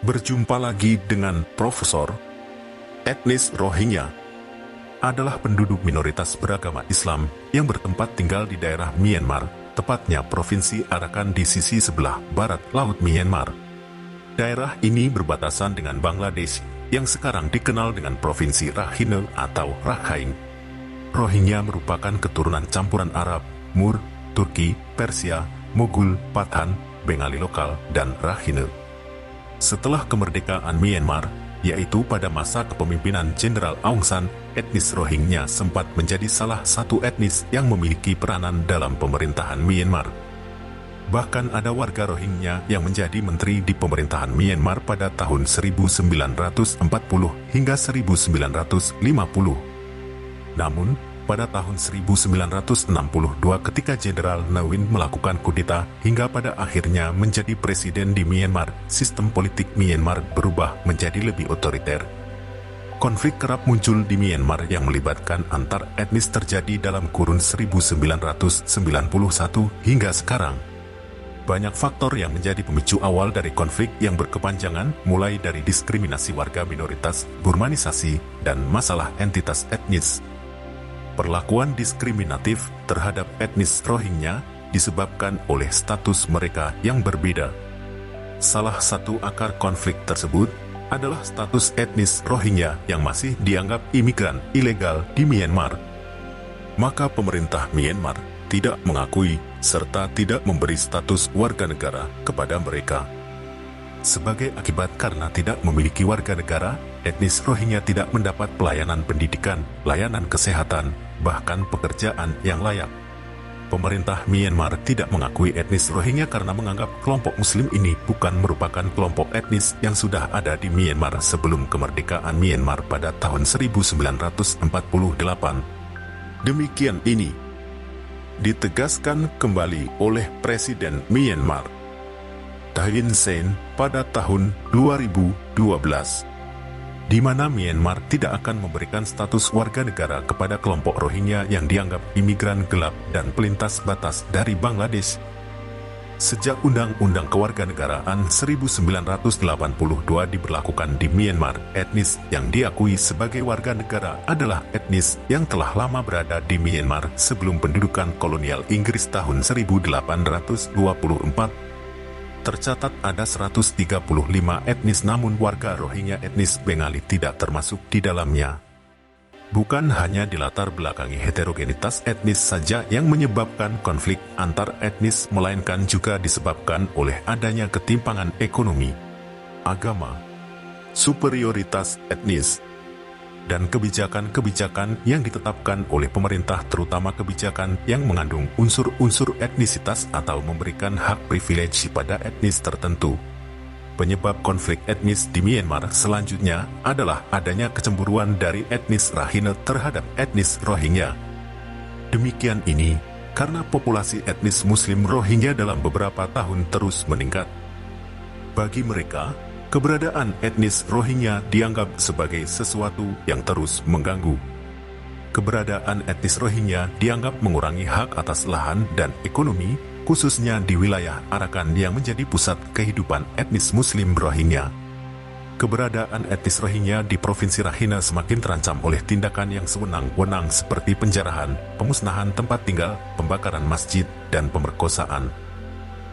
Berjumpa lagi dengan Profesor. Etnis Rohingya adalah penduduk minoritas beragama Islam yang bertempat tinggal di daerah Myanmar, tepatnya Provinsi Arakan di sisi sebelah barat Laut Myanmar. Daerah ini berbatasan dengan Bangladesh yang sekarang dikenal dengan Provinsi Rakhine atau Rakhine. Rohingya merupakan keturunan campuran Arab, Mur, Turki, Persia, Mughul, Pathan, Bengali lokal, dan Rakhine. Setelah kemerdekaan Myanmar, yaitu pada masa kepemimpinan Jenderal Aung San, etnis Rohingya sempat menjadi salah satu etnis yang memiliki peranan dalam pemerintahan Myanmar. Bahkan ada warga Rohingya yang menjadi menteri di pemerintahan Myanmar pada tahun 1940 hingga 1950. Namun, pada tahun 1962 ketika Jenderal Ne Win melakukan kudeta hingga pada akhirnya menjadi presiden di Myanmar, sistem politik Myanmar berubah menjadi lebih otoriter. Konflik kerap muncul di Myanmar yang melibatkan antar etnis terjadi dalam kurun 1991 hingga sekarang. Banyak faktor yang menjadi pemicu awal dari konflik yang berkepanjangan, mulai dari diskriminasi warga minoritas, burmanisasi, dan masalah entitas etnis. Perlakuan diskriminatif terhadap etnis Rohingya disebabkan oleh status mereka yang berbeda. Salah satu akar konflik tersebut adalah status etnis Rohingya yang masih dianggap imigran ilegal di Myanmar. Maka pemerintah Myanmar tidak mengakui serta tidak memberi status warga negara kepada mereka. Sebagai akibat karena tidak memiliki warga negara, etnis Rohingya tidak mendapat pelayanan pendidikan, layanan kesehatan, bahkan pekerjaan yang layak. Pemerintah Myanmar tidak mengakui etnis Rohingya karena menganggap kelompok Muslim ini bukan merupakan kelompok etnis yang sudah ada di Myanmar sebelum kemerdekaan Myanmar pada tahun 1948. Demikian ini ditegaskan kembali oleh Presiden Myanmar, Thein Sein, pada tahun 2012. Di mana Myanmar tidak akan memberikan status warga negara kepada kelompok Rohingya yang dianggap imigran gelap dan pelintas batas dari Bangladesh. Sejak Undang-Undang Kewarganegaraan 1982 diberlakukan di Myanmar, etnis yang diakui sebagai warga negara adalah etnis yang telah lama berada di Myanmar sebelum pendudukan kolonial Inggris tahun 1824. Tercatat ada 135 etnis, namun warga Rohingya etnis Bengali tidak termasuk di dalamnya. Bukan hanya dilatar belakangi heterogenitas etnis saja yang menyebabkan konflik antar etnis, melainkan juga disebabkan oleh adanya ketimpangan ekonomi, agama, superioritas etnis, dan kebijakan-kebijakan yang ditetapkan oleh pemerintah, terutama kebijakan yang mengandung unsur-unsur etnisitas atau memberikan hak privilege pada etnis tertentu. Penyebab konflik etnis di Myanmar selanjutnya adalah adanya kecemburuan dari etnis Rakhine terhadap etnis Rohingya. Demikian ini karena populasi etnis Muslim Rohingya dalam beberapa tahun terus meningkat. Bagi mereka, keberadaan etnis Rohingya dianggap sebagai sesuatu yang terus mengganggu. Keberadaan etnis Rohingya dianggap mengurangi hak atas lahan dan ekonomi, khususnya di wilayah Arakan yang menjadi pusat kehidupan etnis Muslim Rohingya. Keberadaan etnis Rohingya di Provinsi Rakhine semakin terancam oleh tindakan yang sewenang-wenang seperti penjarahan, pemusnahan tempat tinggal, pembakaran masjid, dan pemerkosaan.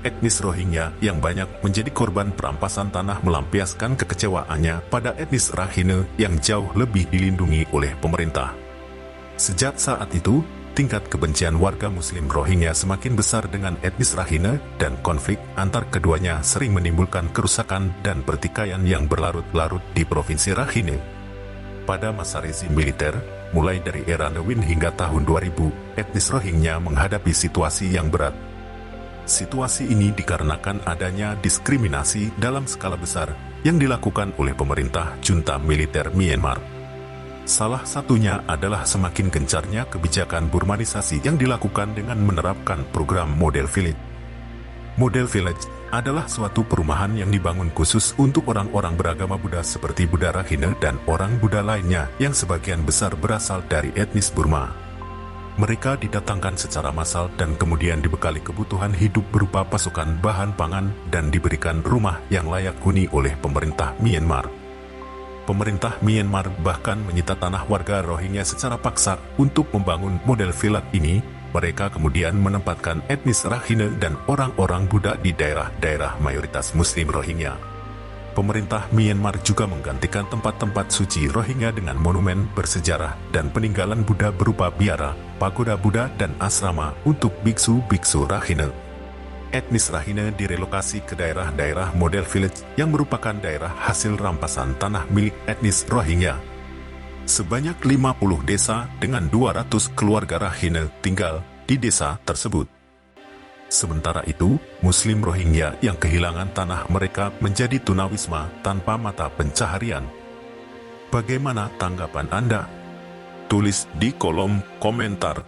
Etnis Rohingya yang banyak menjadi korban perampasan tanah melampiaskan kekecewaannya pada etnis Rakhine yang jauh lebih dilindungi oleh pemerintah. Sejak saat itu, tingkat kebencian warga Muslim Rohingya semakin besar dengan etnis Rakhine, dan konflik antar keduanya sering menimbulkan kerusakan dan pertikaian yang berlarut-larut di Provinsi Rakhine. Pada masa rezim militer, mulai dari era Ne Win hingga tahun 2000, etnis Rohingya menghadapi situasi yang berat. Situasi ini dikarenakan adanya diskriminasi dalam skala besar yang dilakukan oleh pemerintah junta militer Myanmar. Salah satunya adalah semakin gencarnya kebijakan burmanisasi yang dilakukan dengan menerapkan program Model Village. Model Village adalah suatu perumahan yang dibangun khusus untuk orang-orang beragama Buddha seperti Buddha Rakhine dan orang Buddha lainnya yang sebagian besar berasal dari etnis Burma. Mereka didatangkan secara massal dan kemudian dibekali kebutuhan hidup berupa pasukan bahan pangan dan diberikan rumah yang layak huni oleh pemerintah Myanmar. Pemerintah Myanmar bahkan menyita tanah warga Rohingya secara paksa untuk membangun model villa ini. Mereka kemudian menempatkan etnis Rakhine dan orang-orang Buddha di daerah-daerah mayoritas Muslim Rohingya. Pemerintah Myanmar juga menggantikan tempat-tempat suci Rohingya dengan monumen bersejarah dan peninggalan Buddha berupa biara, pagoda Buddha dan asrama untuk biksu-biksu Rakhine. Etnis Rakhine direlokasi ke daerah-daerah model village yang merupakan daerah hasil rampasan tanah milik etnis Rohingya. Sebanyak 50 desa dengan 200 keluarga Rakhine tinggal di desa tersebut. Sementara itu, Muslim Rohingya yang kehilangan tanah mereka menjadi tunawisma tanpa mata pencaharian. Bagaimana tanggapan Anda? Tulis di kolom komentar.